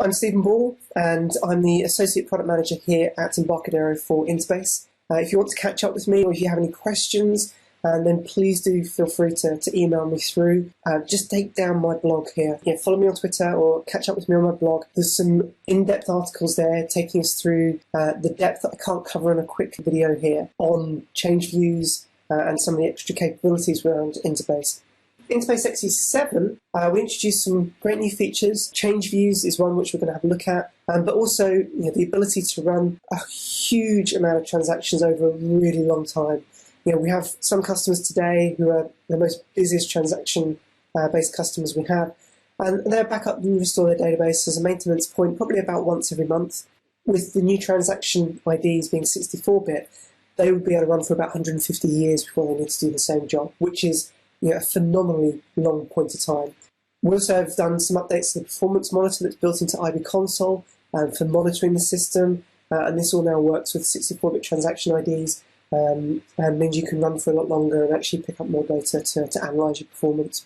I'm Stephen Ball, and I'm the Associate Product Manager here at Embarcadero for InterBase. If you want to catch up with me, or if you have any questions, then please do feel free to email me through. Just take down my blog here. Follow me on Twitter or catch up with me on my blog. There's some in-depth articles there taking us through the depth that I can't cover in a quick video here on change views and some of the extra capabilities around InterBase. InterBase XE7, we introduced some great new features. Change views is one which we're going to have a look at, but also the ability to run a huge amount of transactions over a really long time. We have some customers today who are the most busiest transaction-based customers we have, and they'll back up and restore their database as a maintenance point probably about once every month. With the new transaction IDs being 64-bit, they would be able to run for about 150 years before they need to do the same job, which is a phenomenally long point of time. We also have done some updates to the performance monitor that's built into IB Console for monitoring the system, and this all now works with 64-bit transaction IDs and means you can run for a lot longer and actually pick up more data to analyse your performance.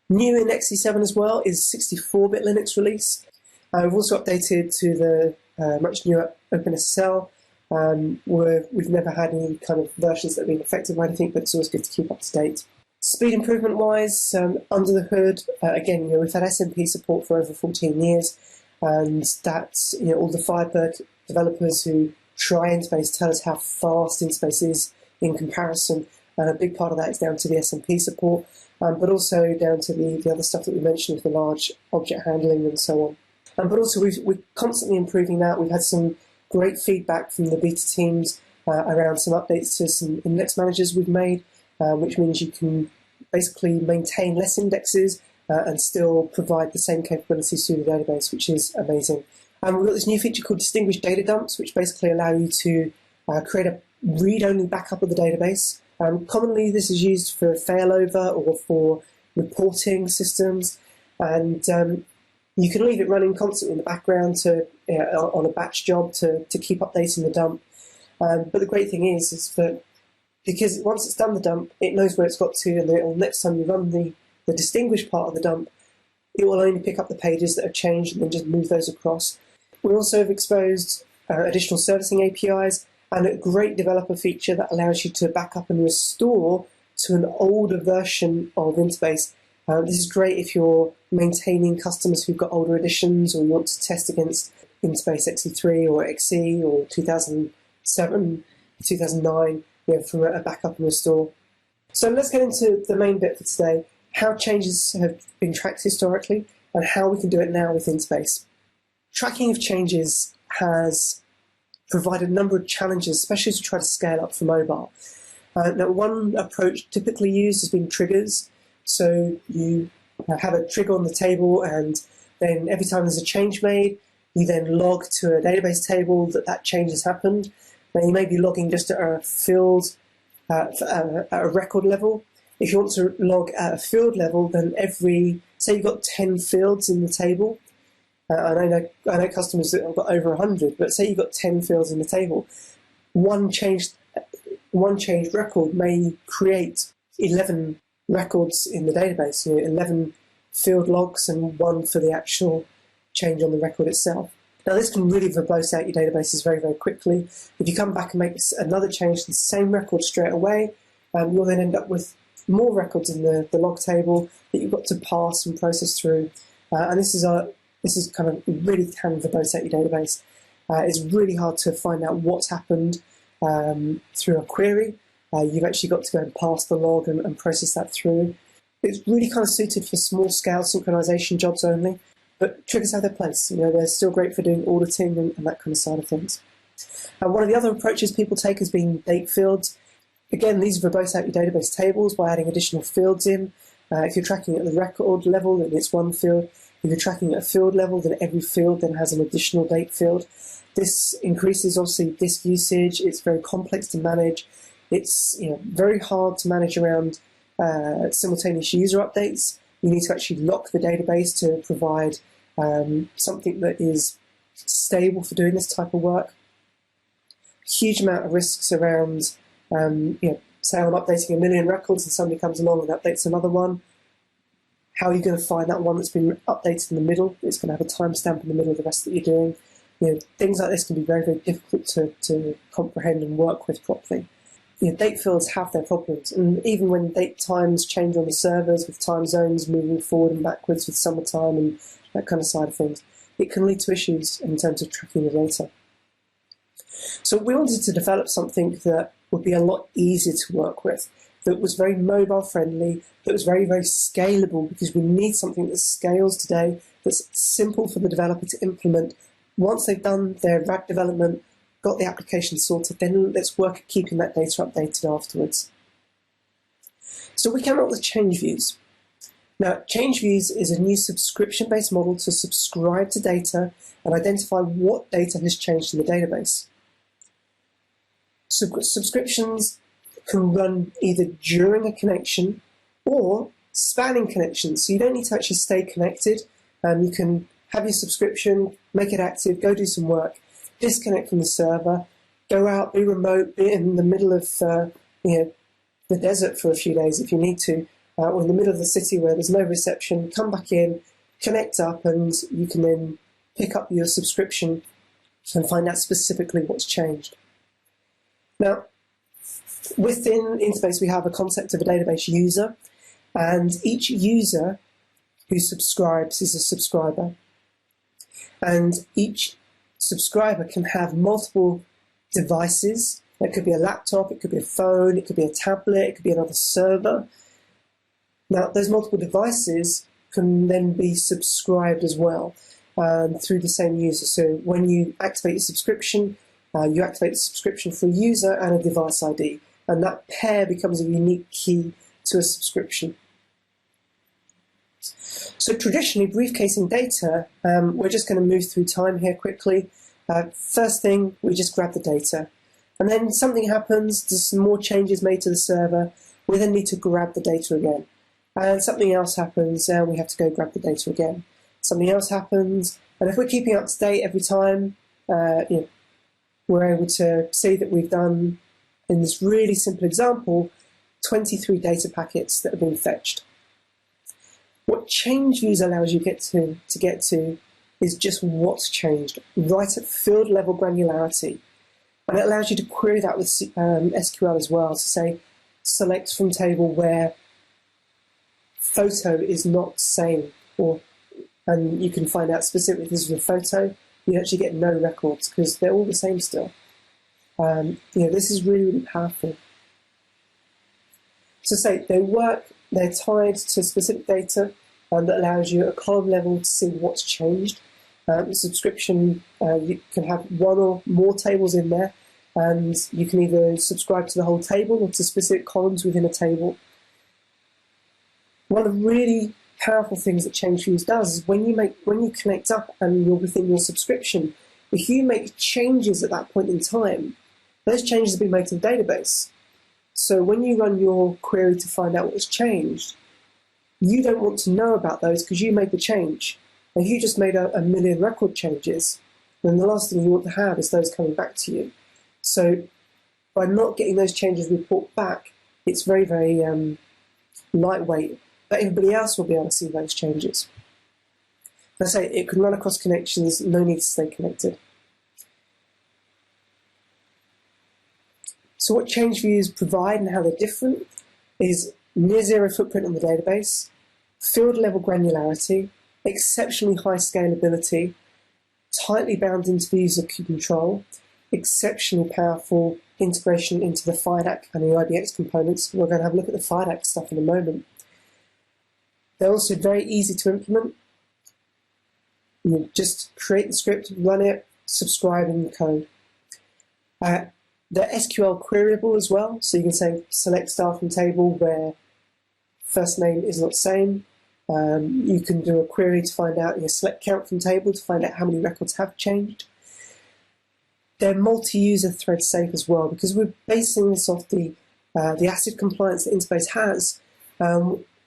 New in XE7 as well is 64-bit Linux release. We've also updated to the much newer OpenSSL, where we've never had any kind of versions that have been affected by anything, but it's always good to keep up to date. Speed improvement-wise, under the hood, again, we've had SMP support for over 14 years, and that's all the Firebird developers who try InterBase tell us how fast InterBase is in comparison, and a big part of that is down to the SMP support, but also down to the other stuff that we mentioned with the large object handling and so on. But also we're constantly improving that. We've had some great feedback from the beta teams around some updates to some index managers we've made, which means you can basically maintain less indexes and still provide the same capabilities through the database, which is amazing. We've got this new feature called Distinguished Data Dumps, which basically allow you to create a read-only backup of the database. Commonly, this is used for failover or for reporting systems, and you can leave it running constantly in the background on a batch job to keep updating the dump. But the great thing is that because once it's done the dump, it knows where it's got to, and next time you run the distinguished part of the dump, it will only pick up the pages that have changed and then just move those across. We also have exposed additional servicing APIs and a great developer feature that allows you to back up and restore to an older version of InterBase. This is great if you're maintaining customers who've got older editions or you want to test against InterBase XE3 or XE or 2007, 2009. From a backup and restore. So let's get into the main bit for today, how changes have been tracked historically and how we can do it now with InterBase. Tracking of changes has provided a number of challenges, especially as we try to scale up for mobile. Now, one approach typically used has been triggers. So you have a trigger on the table, and then every time there's a change made, you then log to a database table that change has happened. Now, you may be logging just at a field, at a record level. If you want to log at a field level, then say you've got 10 fields in the table. I know customers that have got over 100, but say you've got 10 fields in the table. One changed record may create 11 records in the database, 11 field logs and one for the actual change on the record itself. Now, this can really verbose out your databases very, very quickly. If you come back and make this another change to the same record straight away, you'll then end up with more records in the log table that you've got to pass and process through. And this is kind of really can verbose out your database. It's really hard to find out what's happened through a query. You've actually got to go and pass the log and process that through. It's really kind of suited for small-scale synchronization jobs only. But triggers have their place. They're still great for doing auditing and that kind of side of things. One of the other approaches people take has been date fields. Again, these verbose out your database tables by adding additional fields in. If you're tracking at the record level, then it's one field. If you're tracking at a field level, then every field then has an additional date field. This increases, obviously, disk usage. It's very complex to manage. It's very hard to manage around simultaneous user updates. You need to actually lock the database to provide something that is stable for doing this type of work. Huge amount of risks around, say I'm updating 1 million records and somebody comes along and updates another one. How are you going to find that one that's been updated in the middle? It's going to have a timestamp in the middle of the rest that you're doing. Things like this can be very, very difficult to comprehend and work with properly. Date fields have their problems, and even when date times change on the servers with time zones moving forward and backwards with summertime and that kind of side of things, it can lead to issues in terms of tracking the data. So we wanted to develop something that would be a lot easier to work with, that was very mobile friendly, that was very, very scalable, because we need something that scales today, that's simple for the developer to implement. Once they've done their RAD development, got the application sorted, then let's work at keeping that data updated afterwards. So we came up with change views. Now, change views is a new subscription-based model to subscribe to data and identify what data has changed in the database. Subscriptions can run either during a connection or spanning connections, so you don't need to actually stay connected. You can have your subscription, make it active, go do some work, disconnect from the server, go out, be remote, be in the middle of the desert for a few days if you need to, or in the middle of the city where there's no reception, come back in, connect up, and you can then pick up your subscription and find out specifically what's changed. Now, within InterBase we have a concept of a database user, and each user who subscribes is a subscriber. And each subscriber can have multiple devices. It could be a laptop, it could be a phone, it could be a tablet, it could be another server. Now, those multiple devices can then be subscribed as well through the same user. So when you activate your subscription, you activate the subscription for a user and a device ID, and that pair becomes a unique key to a subscription. So traditionally, briefcasing data, we're just going to move through time here quickly. First thing, we just grab the data. And then something happens, there's some more changes made to the server, we then need to grab the data again. And something else happens, and we have to go grab the data again. Something else happens, and if we're keeping up to date every time, we're able to see that we've done, in this really simple example, 23 data packets that have been fetched. What change views allows you to get to is just what's changed, right at field level granularity. And it allows you to query that with SQL as well, to say, select from table where photo is not same, and you can find out specifically if this is a photo, you actually get no records because they're all the same still. This is really, really powerful. So say they're tied to specific data that allows you at a column level to see what's changed. The subscription, you can have one or more tables in there, and you can either subscribe to the whole table or to specific columns within a table. One of the really powerful things that change views does is when you connect up and you're within your subscription, if you make changes at that point in time, those changes have been made to the database. So when you run your query to find out what's changed, you don't want to know about those because you made the change. And if you just made a million record changes, then the last thing you want to have is those coming back to you. So by not getting those changes report back, it's very, very lightweight, but everybody else will be able to see those changes. As I say, it can run across connections, no need to stay connected. So what change views provide and how they're different is near zero footprint on the database, field level granularity, exceptionally high scalability, tightly bound into the user control, exceptionally powerful integration into the FIDAC and the IBX components. We're going to have a look at the FIDAC stuff in a moment. They're also very easy to implement. You just create the script, run it, subscribe in the code. They're SQL queryable as well, so you can say select star from table where first name is not same. You can do a query to find out your select count from table to find out how many records have changed. They're multi-user thread safe as well, because we're basing this off the ACID compliance that InterBase has.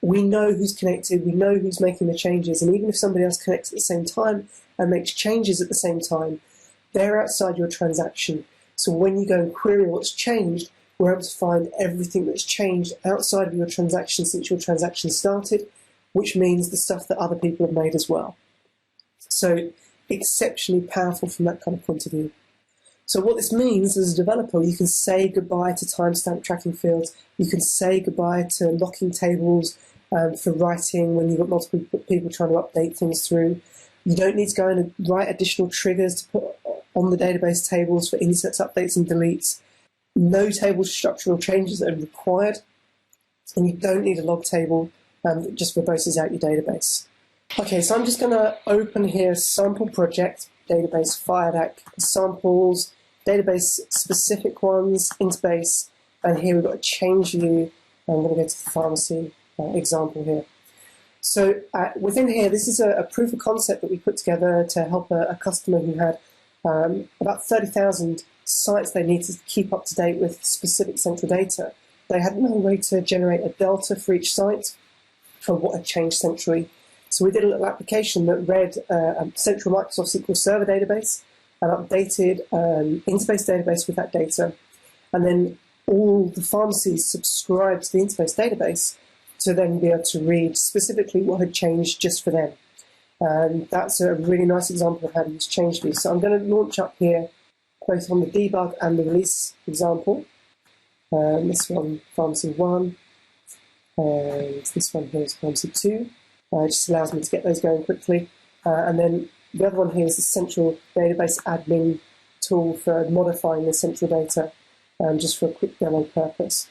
We know who's connected, we know who's making the changes, and even if somebody else connects at the same time and makes changes at the same time, they're outside your transaction. So when you go and query what's changed, we're able to find everything that's changed outside of your transaction since your transaction started, which means the stuff that other people have made as well. So exceptionally powerful from that kind of point of view. So what this means as a developer, you can say goodbye to timestamp tracking fields, you can say goodbye to locking tables for writing when you've got multiple people trying to update things through. You don't need to go in and write additional triggers to put on the database tables for inserts, updates and deletes. No table structural changes that are required, and you don't need a log table that just verboses out your database. Okay, so I'm just going to open here sample project, database FireDAC samples, database specific ones, InterBase, and here we've got a change view. I'm going to go to the pharmacy example here. So within here, this is a proof of concept that we put together to help a customer who had about 30,000 sites they need to keep up to date with specific central data. They had no way to generate a delta for each site for what had changed centrally. So we did a little application that read a central Microsoft SQL Server database and updated InterBase database with that data. And then all the pharmacies subscribed to the InterBase database to then be able to read specifically what had changed just for them. And that's a really nice example of how to use change views. So I'm going to launch up here both on the debug and the release example. This one, Pharmacy 1, and this one here is Pharmacy 2. It just allows me to get those going quickly. And then the other one here is the central database admin tool for modifying the central data, just for a quick demo purpose.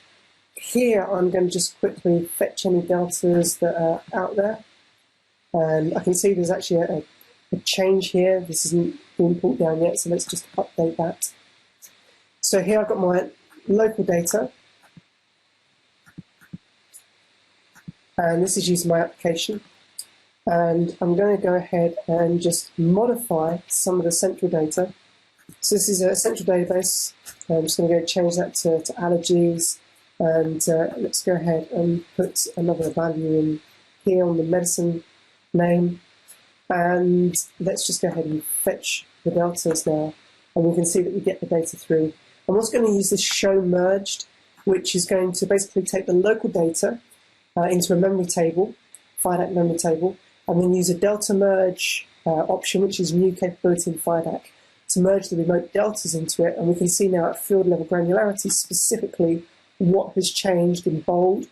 Here I'm going to just quickly fetch any deltas that are out there. And I can see there's actually a change here. This isn't been pulled down yet, so let's just update that. So here I've got my local data. And this is using my application. And I'm going to go ahead and just modify some of the central data. So this is a central database. I'm just going to go change that to allergies. And let's go ahead and put another value in here on the medicine name. And let's just go ahead and fetch the deltas now. And we can see that we get the data through. I'm also going to use this show merged, which is going to basically take the local data into a memory table, FireDAC memory table, and then use a delta merge option, which is a new capability in FireDAC, to merge the remote deltas into it. And we can see now at field level granularity specifically what has changed in bold.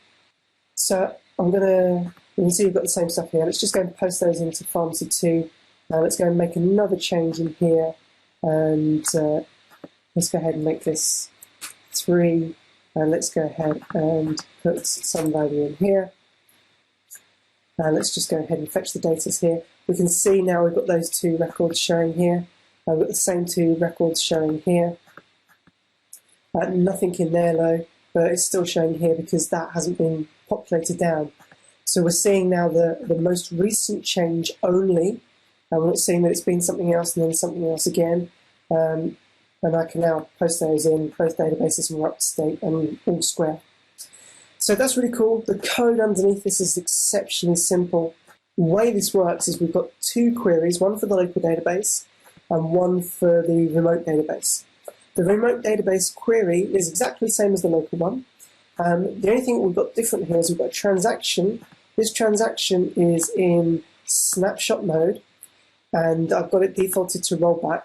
So you can see we've got the same stuff here. Let's just go and post those into Pharmacy 2. Let's go and make another change in here. And let's go ahead and make this 3. And let's go ahead and put some value in here. And let's just go ahead and fetch the data here. We can see now we've got those 2 records showing here. We've got the same 2 records showing here. Nothing in there though, but it's still showing here because that hasn't been populated down. So we're seeing now the most recent change only, and we're not seeing that it's been something else and then something else again. And I can now post those in both databases and we're up to date and all square. So that's really cool. The code underneath this is exceptionally simple. The way this works is we've got 2 queries, one for the local database and one for the remote database. The remote database query is exactly the same as the local one. The only thing we've got different here is we've got a transaction. This transaction is in snapshot mode, and I've got it defaulted to rollback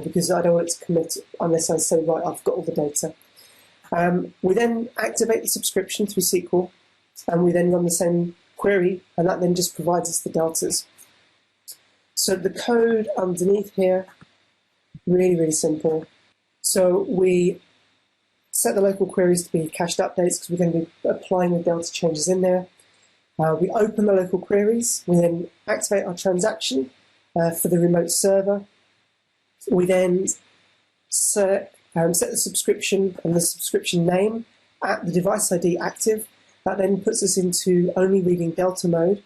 because I don't want it to commit unless I say, right, I've got all the data. We then activate the subscription through SQL, and we then run the same query, and that then just provides us the deltas. So the code underneath here, really, really simple. So we set the local queries to be cached updates because we're going to be applying the delta changes in there. We open the local queries. We then activate our transaction for the remote server. We then set the subscription and the subscription name at the device ID active. That then puts us into only reading delta mode.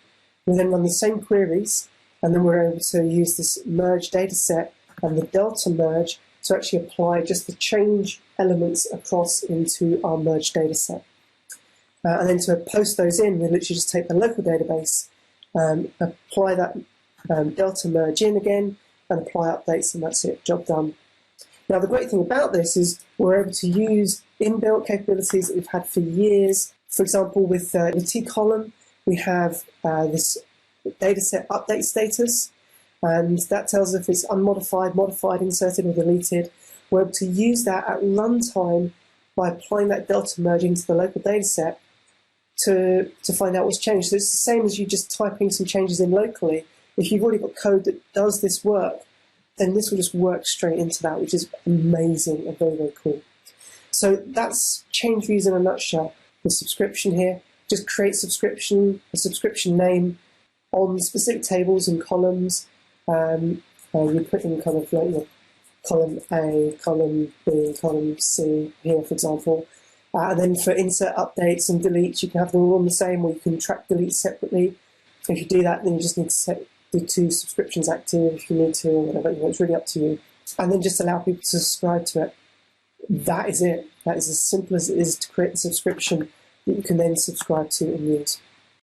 We then run the same queries, and then we're able to use this merge data set and the delta merge to actually apply just the change elements across into our merged data set. And then to post those in, we literally just take the local database, apply that delta merge in again, and apply updates, and that's it, job done. Now the great thing about this is we're able to use inbuilt capabilities that we've had for years. For example, with the T-column, we have this dataset update status, and that tells us if it's unmodified, modified, inserted, or deleted. We're able to use that at runtime by applying that delta merge into the local dataset to find out what's changed. So it's the same as you just typing some changes in locally. If you've already got code that does this work, then this will just work straight into that, which is amazing and very, very cool. So that's change views in a nutshell. The subscription here, just create a subscription name on specific tables and columns. You put in kind of like column A, column B, column C here, for example. And then for insert updates and deletes, you can have them all on the same, or you can track deletes separately. If you do that, then you just need to do 2 subscriptions active if you need to, or whatever. It's really up to you. And then just allow people to subscribe to it. That is it. That is as simple as it is to create a subscription that you can then subscribe to and use.